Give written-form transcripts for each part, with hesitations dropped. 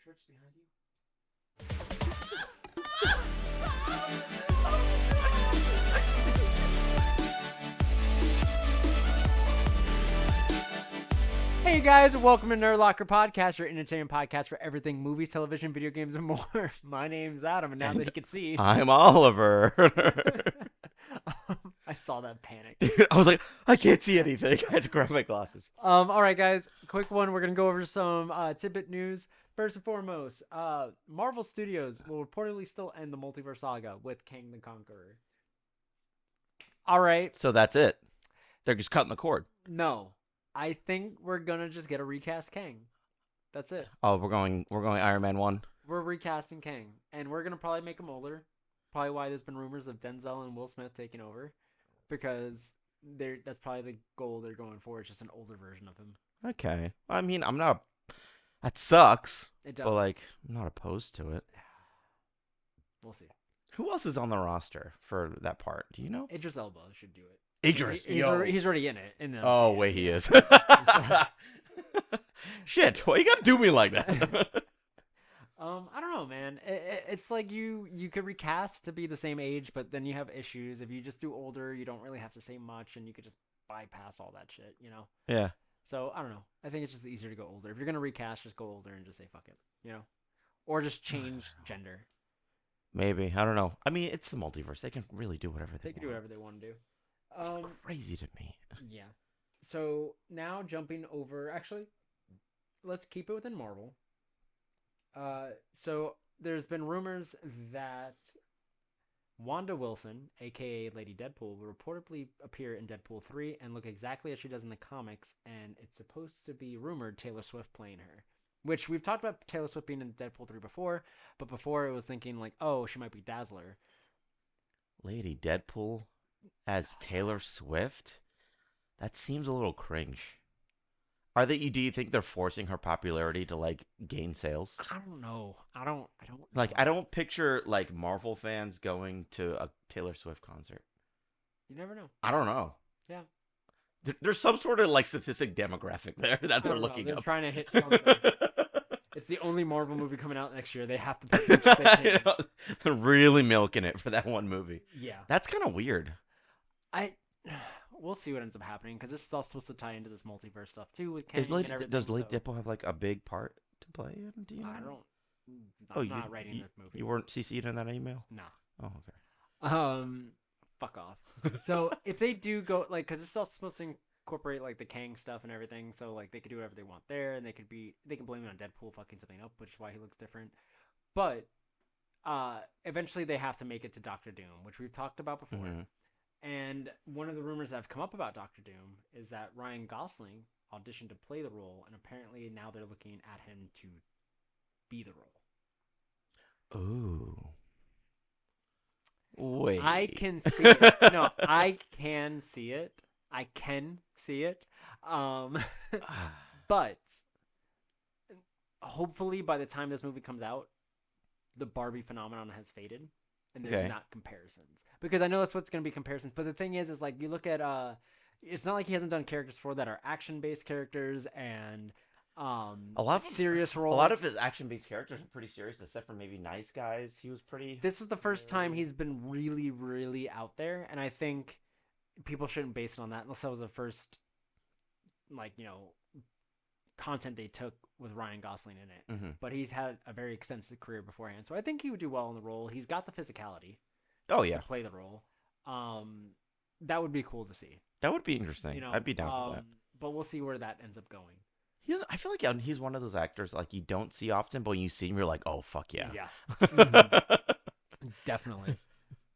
shirts behind you? Hey guys, and welcome to Nerd Locker Podcast, your entertainment podcast for everything movies, television, video games, and more. My name's Adam, and now that he can see, I'm Oliver. I saw that panic. Dude, I was like, I can't see anything. I had to grab my glasses. All right, guys, quick one. We're gonna go over some tidbit news. First and foremost, Marvel Studios will reportedly still end the multiverse saga with Kang the Conqueror. All right. So that's it. They're just cutting the cord. No, I think we're gonna just get a recast Kang. That's it. Oh, we're going Iron Man 1. We're recasting Kang, and we're gonna probably make him older. Probably why there's been rumors of Denzel and Will Smith taking over, because that's probably the goal they're going for. It's just an older version of him. Okay. I mean, that sucks. It does. But like, I'm not opposed to it. We'll see. Who else is on the roster for that part? Do you know? Idris Elba should do it. Idris. He's already in it. Oh, wait, he is. Shit, why you gotta do me like that? I don't know, man. It's like you could recast to be the same age, but then you have issues. If you just do older, you don't really have to say much, and you could just bypass all that shit, you know? Yeah. So, I don't know. I think it's just easier to go older. If you're going to recast, just go older and just say fuck it, you know? Or just change gender. Maybe. I don't know. I mean, it's the multiverse. They can really do whatever they want. They can do whatever they want to do. It's crazy to me. Yeah. So, now jumping over... Actually, let's keep it within Marvel. So, there's been rumors that Wanda Wilson, aka Lady Deadpool, will reportedly appear in Deadpool 3 and look exactly as she does in the comics, and it's supposed to be rumored Taylor Swift playing her. Which we've talked about Taylor Swift being in Deadpool 3 before, but before it was thinking like, oh, she might be Dazzler. Lady Deadpool as Taylor Swift? That seems a little cringe. Do you think they're forcing her popularity to like gain sales? I don't know. I don't like I don't picture like Marvel fans going to a Taylor Swift concert. You never know. I don't know. Yeah. There's some sort of like statistic demographic there that they're looking They're up. trying to hit something. It's the only Marvel movie coming out next year. They have to pick which they can. They're really milking it for that one movie. Yeah. That's kind of weird. We'll see what ends up happening, because this is all supposed to tie into this multiverse stuff too with Kang and everything. Does Lady Deadpool have like a big part to play in? Do you know? I'm not writing the movie. You weren't CC'd in that email? No. Oh, okay. Fuck off. So if they do go like, because it's all supposed to incorporate like the Kang stuff and everything, so like they could do whatever they want there, and they can blame it on Deadpool fucking something up, which is why he looks different. But eventually they have to make it to Doctor Doom, which we've talked about before. Mm-hmm. And one of the rumors that have come up about Doctor Doom is that Ryan Gosling auditioned to play the role, and apparently now they're looking at him to be the role. Ooh. Wait. I can see it. No, I can see it. I can see it. But hopefully by the time this movie comes out, the Barbie phenomenon has faded. And there's not comparisons, because I know that's what's going to be comparisons. But the thing is like you look at it's not like he hasn't done characters before that are action-based characters and a lot of serious roles. A lot of his action-based characters are pretty serious, except for maybe Nice Guys. He was pretty. This is the first time he's been really, really out there, and I think people shouldn't base it on that unless that was the first, like, you know, content they took with Ryan Gosling in it. Mm-hmm. But he's had a very extensive career beforehand, so I think he would do well in the role. He's got the physicality. Oh yeah, to play the role. That would be cool to see. That would be interesting. You know, I'd be down for that. But we'll see where that ends up going. I feel like he's one of those actors like you don't see often, but when you see him, you're like, oh fuck yeah. Yeah. Mm-hmm. Definitely.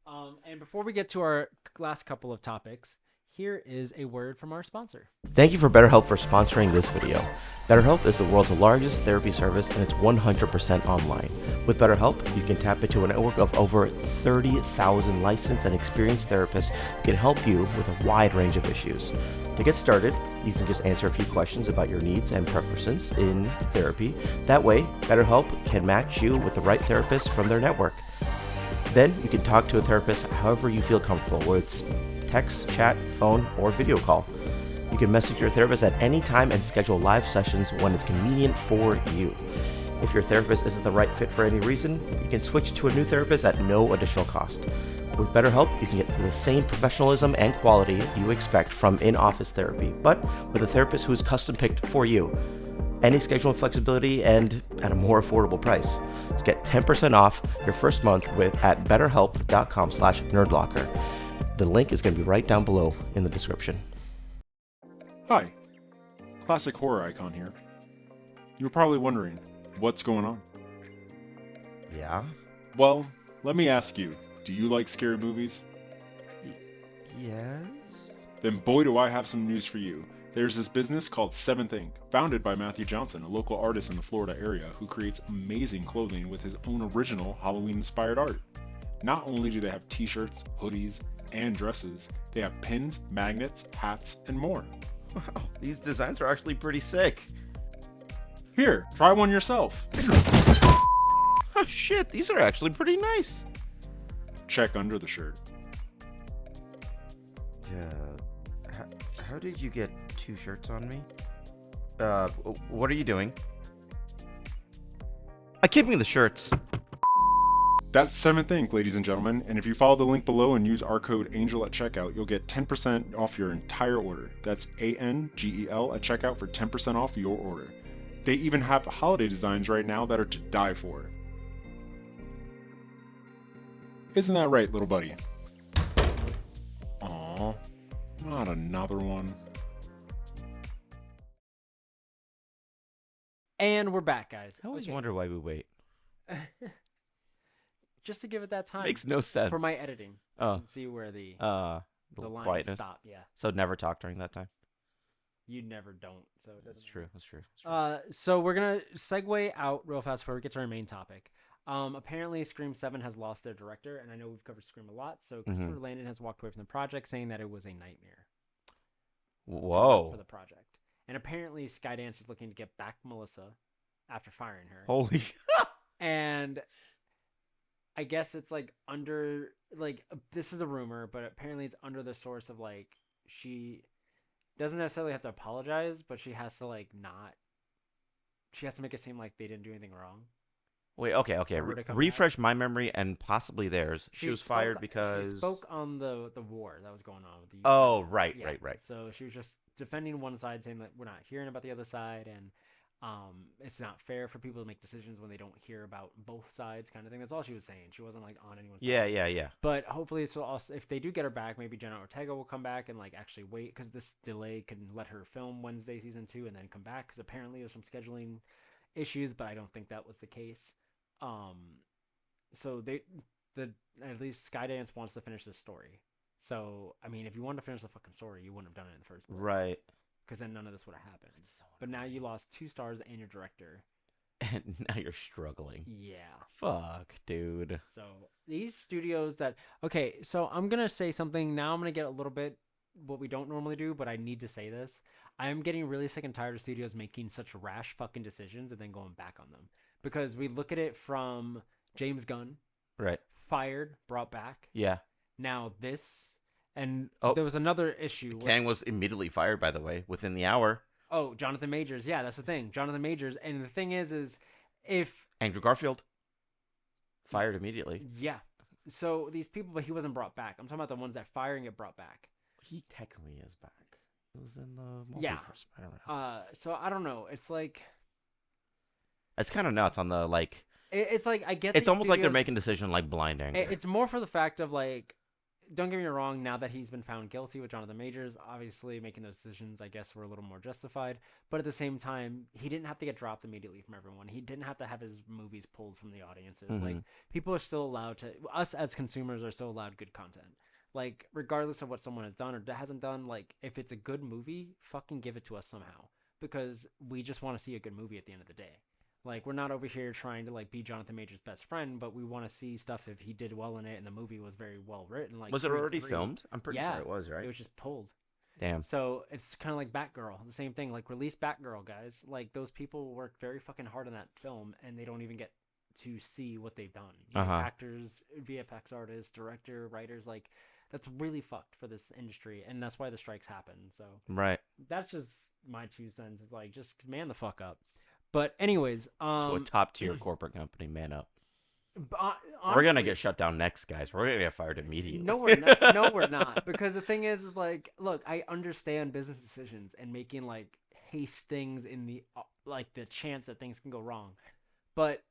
And before we get to our last couple of topics, here is a word from our sponsor. Thank you for BetterHelp for sponsoring this video. BetterHelp is the world's largest therapy service, and it's 100% online. With BetterHelp, you can tap into a network of over 30,000 licensed and experienced therapists who can help you with a wide range of issues. To get started, you can just answer a few questions about your needs and preferences in therapy. That way, BetterHelp can match you with the right therapist from their network. Then you can talk to a therapist however you feel comfortable, whether it's text, chat, phone, or video call. You can message your therapist at any time and schedule live sessions when it's convenient for you. If your therapist isn't the right fit for any reason, you can switch to a new therapist at no additional cost. With BetterHelp, you can get the same professionalism and quality you expect from in-office therapy, but with a therapist who is custom-picked for you. Any scheduling flexibility and at a more affordable price. So get 10% off your first month at betterhelp.com/nerdlocker. The link is going to be right down below in the description. Hi, classic horror icon here. You're probably wondering, what's going on? Yeah? Well, let me ask you, do you like scary movies? Yes? Then boy do I have some news for you. There's this business called Seventh Ink, founded by Matthew Johnson, a local artist in the Florida area who creates amazing clothing with his own original Halloween-inspired art. Not only do they have t-shirts, hoodies, and dresses, they have pins, magnets, hats, and more. Wow, these designs are actually pretty sick. Here, try one yourself. Oh shit, these are actually pretty nice. Check under the shirt. How did you get 2 shirts on me? What are you doing? I gave me the shirts. That's Seventh Ink, ladies and gentlemen, and if you follow the link below and use our code ANGEL at checkout, you'll get 10% off your entire order. That's ANGEL at checkout for 10% off your order. They even have holiday designs right now that are to die for. Isn't that right, little buddy? Aww, not another one. And we're back, guys. I always wonder why we wait. Just to give it that time. Makes no sense. For my editing. Oh. And see where the line quietness. stop. Yeah. So never talk during that time. You never don't. So it That's doesn't true. matter. That's true. So we're gonna segue out real fast before we get to our main topic. Apparently Scream 7 has lost their director, and I know we've covered Scream a lot, so Christopher Landon has walked away from the project, saying that it was a nightmare. Whoa. For the project. And apparently Skydance is looking to get back Melissa after firing her. Holy. And I guess it's like under, like, this is a rumor, but apparently it's under the source of, like, she doesn't necessarily have to apologize, but she has to, like, she has to make it seem like they didn't do anything wrong. Wait, okay. Refresh my memory and possibly theirs. She was fired because... She spoke on the war that was going on with the Ukraine. Oh, right. So she was just defending one side, saying that we're not hearing about the other side, and it's not fair for people to make decisions when they don't hear about both sides, kind of thing. That's all she was saying. She wasn't, like, on anyone's side. Yeah. But hopefully, so also, if they do get her back, maybe Jenna Ortega will come back and, like, actually wait, because this delay can let her film Wednesday season 2 and then come back, because apparently there's some scheduling issues, but I don't think that was the case. So at least Skydance wants to finish this story. So, I mean, if you wanted to finish the fucking story, you wouldn't have done it in the first place. Right. Because then none of this would have happened. But now you lost 2 stars and your director. And now you're struggling. Yeah. Fuck, dude. So these studios that... Okay, so I'm going to say something. Now I'm going to get a little bit what we don't normally do, but I need to say this. I am getting really sick and tired of studios making such rash fucking decisions and then going back on them. Because we look at it from James Gunn. Right. Fired, brought back. Yeah. Now this... And there was another issue. Kang was immediately fired, by the way, within the hour. Oh, Jonathan Majors. Yeah, that's the thing. Jonathan Majors. And the thing is if... Andrew Garfield. Fired immediately. Yeah. So these people, but he wasn't brought back. I'm talking about the ones that fire and get brought back. He technically is back. It was in the multiverse. Yeah. So I don't know. It's like... It's kind of nuts on the, like... It's like, I get It's almost studios, like they're making a decision like blind anger. It's more for the fact of, like... Don't get me wrong, now that he's been found guilty with Jonathan Majors, obviously making those decisions, I guess, were a little more justified. But at the same time, he didn't have to get dropped immediately from everyone. He didn't have to have his movies pulled from the audiences. Like, people are still allowed to... Us as consumers are still allowed good content. Like, regardless of what someone has done or hasn't done, like, if it's a good movie, fucking give it to us somehow. Because we just want to see a good movie at the end of the day. Like, we're not over here trying to, like, be Jonathan Majors' best friend, but we want to see stuff if he did well in it and the movie was very well written. Like, was it already filmed? I'm pretty sure it was, right? It was just pulled. Damn. So it's kind of like Batgirl. The same thing. Like, release Batgirl, guys. Like, those people worked very fucking hard on that film, and they don't even get to see what they've done. You know, actors, VFX artists, director, writers, like, that's really fucked for this industry, and that's why the strikes happen. So right. that's just my 2 cents. It's like, just man the fuck up. But anyways, To a top tier corporate company, man up. We're gonna honestly, get shut down next, guys. We're gonna get fired immediately. no, we're not. No, we're not. Because the thing is like, look, I understand business decisions and making like haste things in the like the chance that things can go wrong, but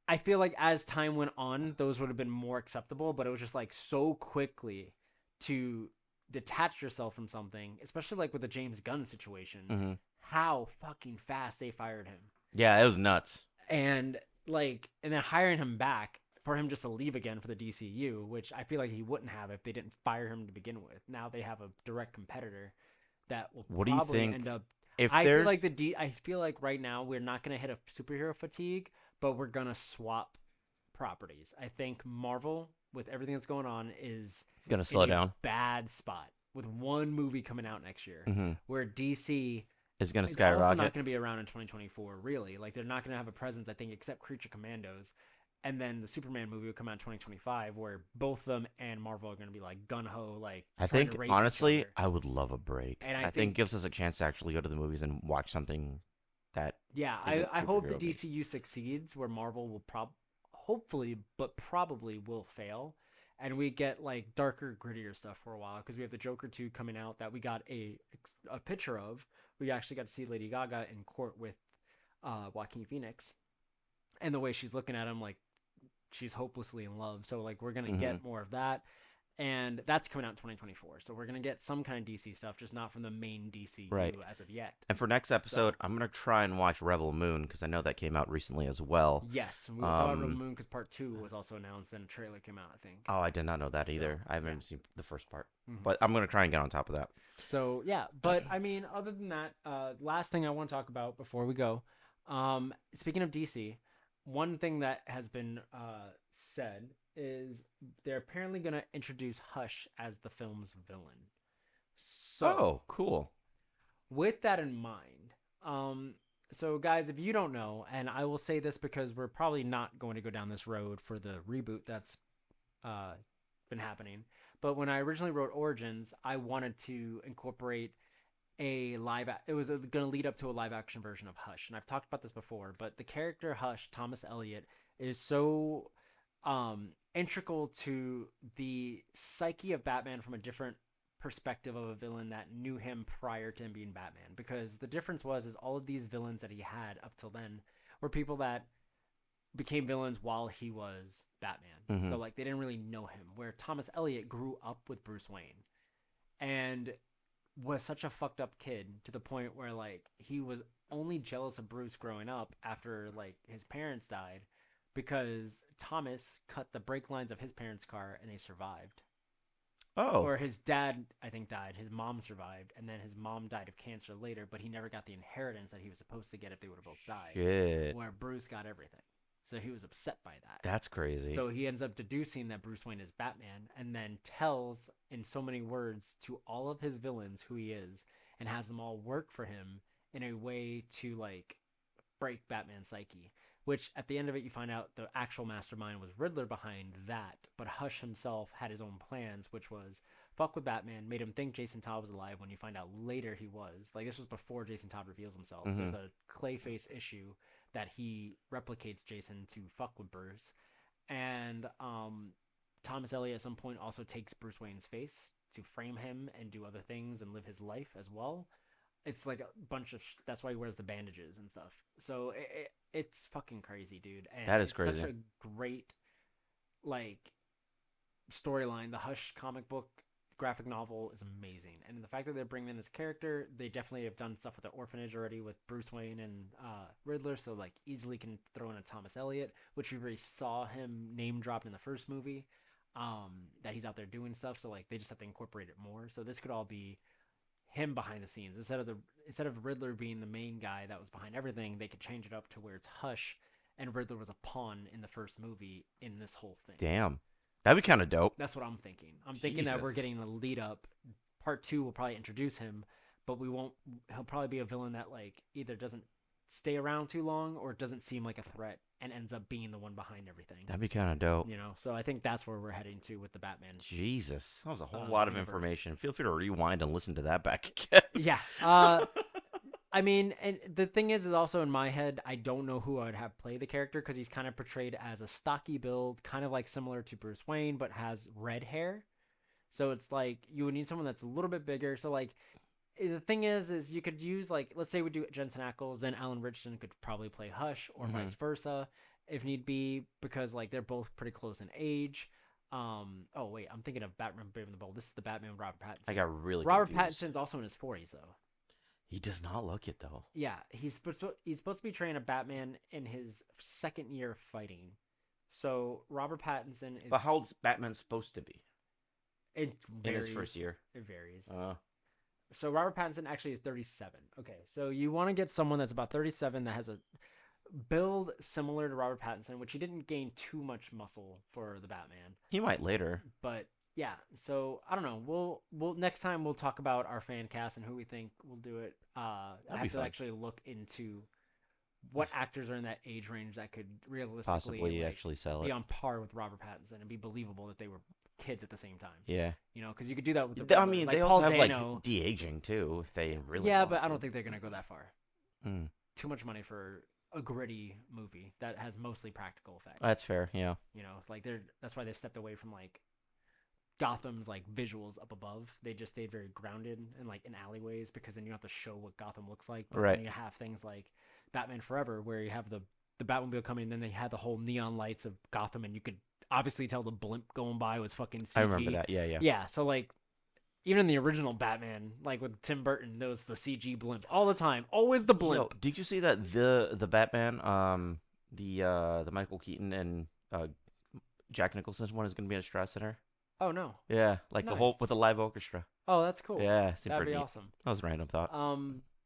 I feel like as time went on, those would have been more acceptable. But it was just like so quickly to detach yourself from something, especially like with the James Gunn situation. Hmm. How fucking fast they fired him, Yeah, it was nuts. and and then hiring him back for him just to leave again for the DCU, which I feel like he wouldn't have if they didn't fire him to begin with. Now they have a direct competitor that will What do you probably think end up. if I there's feel like I feel like right now we're not gonna hit a superhero fatigue, but we're gonna swap properties. I think Marvel, with everything that's going on, is gonna in slow a down? bad spot with one movie coming out next year, Hmm. where DC It's gonna is also not skyrocket. going to be around in 2024. Really, like they're not going to have a presence, I think, except Creature Commandos, and then the Superman movie will come out in 2025, where both them and Marvel are going to be like gun ho, like I trying think to race each honestly, other. I would love a break. And I I think think it gives us a chance to actually go to the movies and watch something that Yeah, isn't I hope the superhero based. DCU succeeds, where Marvel will hopefully, but probably will fail, and we get like darker, grittier stuff for a while because we have the Joker 2 coming out that we got a picture of. We actually got to see Lady Gaga in court with Joaquin Phoenix, and the way she's looking at him, like she's hopelessly in love. So like we're gonna Hmm. get more of that, and that's coming out in 2024. So we're gonna get some kind of DC stuff, just not from the main DCU Right. as of yet. And for next episode, I'm gonna try and watch Rebel Moon because I know that came out recently as well. Yes, we thought about Rebel Um, Moon because part 2 was also announced and a trailer came out, I think. oh, I did not know that So, either. I haven't yeah. even seen the first part, Mhm. but I'm gonna try and get on top of that. So yeah, but I mean, other than that, last thing I want to talk about before we go, speaking of DC, one thing that has been said is they're apparently going to introduce Hush as the film's villain. So Oh, cool. with that in mind, so guys, if you don't know, and I will say this because we're probably not going to go down this road for the reboot that's been happening, but when I originally wrote Origins, I wanted to incorporate it was going to lead up to a live action version of Hush, and I've talked about this before, but the character Hush, Thomas Elliot, is so integral to the psyche of Batman from a different perspective of a villain that knew him prior to him being Batman, because the difference is all of these villains that he had up till then were people that became villains while he was Batman. So Hmm. like they didn't really know him, where Thomas Elliot grew up with Bruce Wayne and was such a fucked up kid to the point where like he was only jealous of Bruce growing up after like his parents died, because Thomas cut the brake lines of his parents' car and they survived. Oh, Or his dad, I think, died. His mom survived, and then his mom died of cancer later, but he never got the inheritance that he was supposed to get if they would have both died. shit. Where Bruce got everything. So he was upset by that. That's crazy. So he ends up deducing that Bruce Wayne is Batman, and then tells in so many words to all of his villains who he is, and has them all work for him in a way to like break Batman's psyche. Which at the end of it, you find out the actual mastermind was Riddler behind that, but Hush himself had his own plans, which was fuck with Batman, made him think Jason Todd was alive when you find out later he was. Like this was before Jason Todd reveals himself. Mhm. There's a Clayface issue that he replicates Jason to fuck with Bruce. And Thomas Elliot at some point also takes Bruce Wayne's face to frame him and do other things and live his life as well. It's like a bunch of that's why he wears the bandages and stuff. So it's fucking crazy, dude. And That is it's crazy. such a great like storyline. The Hush comic book graphic novel is amazing, and the fact that they're bringing in this character, they definitely have done stuff with the orphanage already with Bruce Wayne and Riddler, so like easily can throw in a Thomas Elliot, which we already saw him name dropped in the first movie, that he's out there doing stuff. So like they just have to incorporate it more. So this could all be him behind the scenes instead of Riddler being the main guy that was behind everything. They could change it up to where it's Hush, and Riddler was a pawn in the first movie in this whole thing. Damn. That'd be kind of dope. That's what I'm thinking. I'm thinking that we're Jesus. getting a lead up. Part 2 will probably introduce him, but we won't. He'll probably be a villain that like either doesn't stay around too long or doesn't seem like a threat and ends up being the one behind everything. That'd be kind of dope. You know, so I think that's where we're heading to with the Batman. Jesus. That was a whole lot of Universe. information. Feel free to rewind and listen to that back again. Yeah. I mean, and the thing is also in my head, I don't know who I would have play the character because he's kind of portrayed as a stocky build, kind of like similar to Bruce Wayne, but has red hair. So it's like you would need someone that's a little bit bigger. So like the thing is you could use like, let's say we do Jensen Ackles, then Alan Richardson could probably play Hush or vice versa if need be, because like they're both pretty close in age. Oh wait, I'm thinking of Batman Brave and the Bold. This is the Batman with Robert Pattinson. I got really Robert confused. Pattinson's also in his 40s though. He does not look it though. Yeah, he's supposed to be training a Batman in his second year of fighting. So Robert Pattinson is. But how old's Batman supposed to be? It varies. In his first year. It varies. So Robert Pattinson actually is 37. Okay, so you want to get someone that's about 37 that has a build similar to Robert Pattinson, which he didn't gain too much muscle for the Batman. He might later. But yeah, so I don't know. We'll next time we'll talk about our fan cast and who we think will do it. I have to actually look into what actors are in that age range that could realistically Possibly actually sell be it. on par with Robert Pattinson and be believable that they were kids at the same time. Yeah. You know, because you could do that with I mean, like they Paul also have Dano. like de-aging too, if they really. Yeah, want but I to. don't think they're gonna go that far. Mm. Too much money for a gritty movie that has mostly practical effects. That's fair. Yeah. You know, like that's why they stepped away from like Gotham's like visuals up above. They just stayed very grounded and like in alleyways, because then you have to show what Gotham looks like. But Right. when you have things like Batman Forever, where you have the Batmobile coming, and then they had the whole neon lights of Gotham, and you could obviously tell the blimp going by was fucking CG. I remember that. Yeah, yeah. Yeah, so like even in the original Batman, like with Tim Burton, there was the CG blimp all the time, always the blimp. Yo, did you see that the Batman, the Michael Keaton and Jack Nicholson one is going to be in a Strauss Center? Oh no. Yeah, like the Nice. whole with a live orchestra. Oh, that's cool. Yeah, super That'd be neat. awesome. That was a random thought.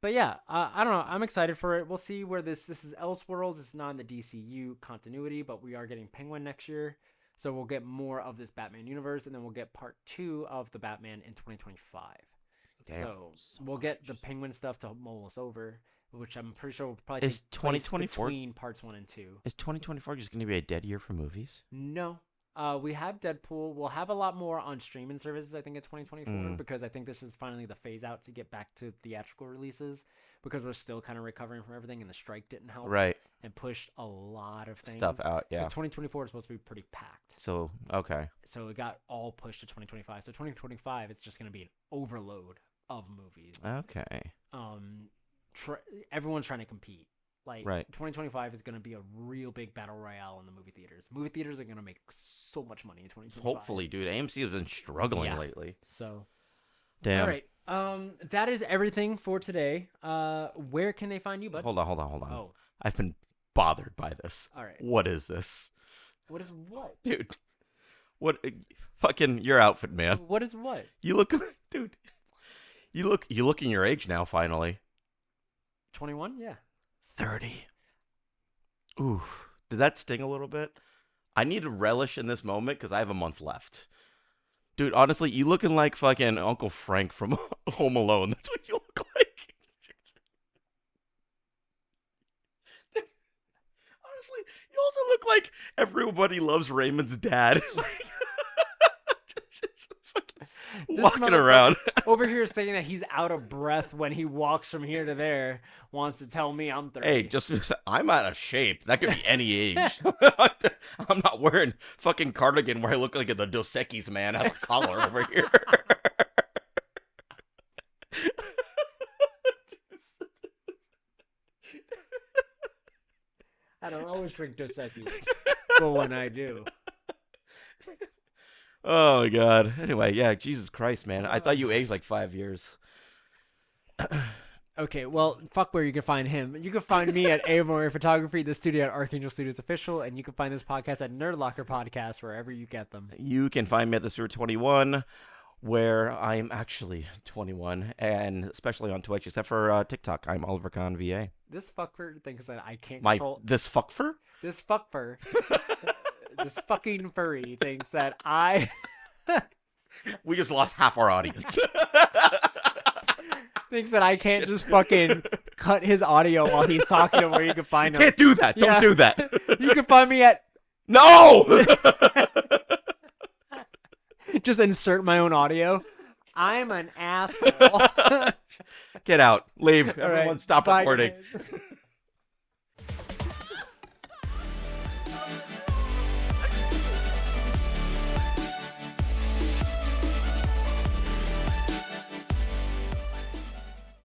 But yeah, I don't know. I'm excited for it. We'll see where this is. Elseworlds. It's not in the DCU continuity, but we are getting Penguin next year, so we'll get more of this Batman universe, and then we'll get part 2 of the Batman in 2025. Damn, so so we'll get the much. Penguin stuff to mull us over, which I'm pretty sure will probably Is take place 2024 between parts 1 and 2. Is 2024 just going to be a dead year for movies? No. We have Deadpool. We'll have a lot more on streaming services, I think, in 2024, because I think this is finally the phase out to get back to theatrical releases, because we're still kind of recovering from everything, and the strike didn't help. Right. And pushed a lot of things. Stuff out, yeah. 2024 is supposed to be pretty packed. So, okay. So it got all pushed to 2025. So 2025, it's just going to be an overload of movies. Okay. Everyone's trying to compete. Like, Right. 2025 is going to be a real big battle royale in the movie theaters. Movie theaters are going to make so much money in 2025. Hopefully, dude. AMC has been struggling Yeah. lately. So, Damn. all right. That is everything for today. Where can they find you, bud? Hold on. Oh, I've been bothered by this. all right. What is this? What is what? Dude. What fucking your outfit, man. What is what? You look dude. You look in your age now finally. 21? Yeah. 30. Ooh. Did that sting a little bit? I need to relish in this moment because I have a month left. Dude, honestly, you looking like fucking Uncle Frank from Home Alone. That's what you look like. Honestly, you also look like Everybody Loves Raymond's dad. Just fucking This walking motherfucker around. over here saying that he's out of breath when he walks from here to there, wants to tell me I'm 30. Hey, I'm out of shape. That could be any age. I'm not wearing fucking cardigan where I look like the Dos Equis man has a collar over here. I don't always drink Dos Equis, but when I do. Oh my god. Anyway, yeah, Jesus Christ, man. I thought you aged like 5 years. Okay, well, fuck where you can find him. You can find me at Amore Photography, the studio at Archangel Studios Official, and you can find this podcast at Nerd Locker Podcast, wherever you get them. You can find me at the Sewer 21, where I'm actually 21, and especially on Twitch, except for TikTok. I'm Oliver Khan VA. This fucker thinks that I can't My control... this fuckfer? This fuckfur, this fucking furry thinks that I... We just lost half our audience. thinks that I can't just fucking cut his audio while he's talking to where you can find him. Can't do that. Yeah. Don't do that. You can find me at... No! Just insert my own audio. I'm an asshole. Get out. Leave. All right, Everyone stop bye, recording. guys.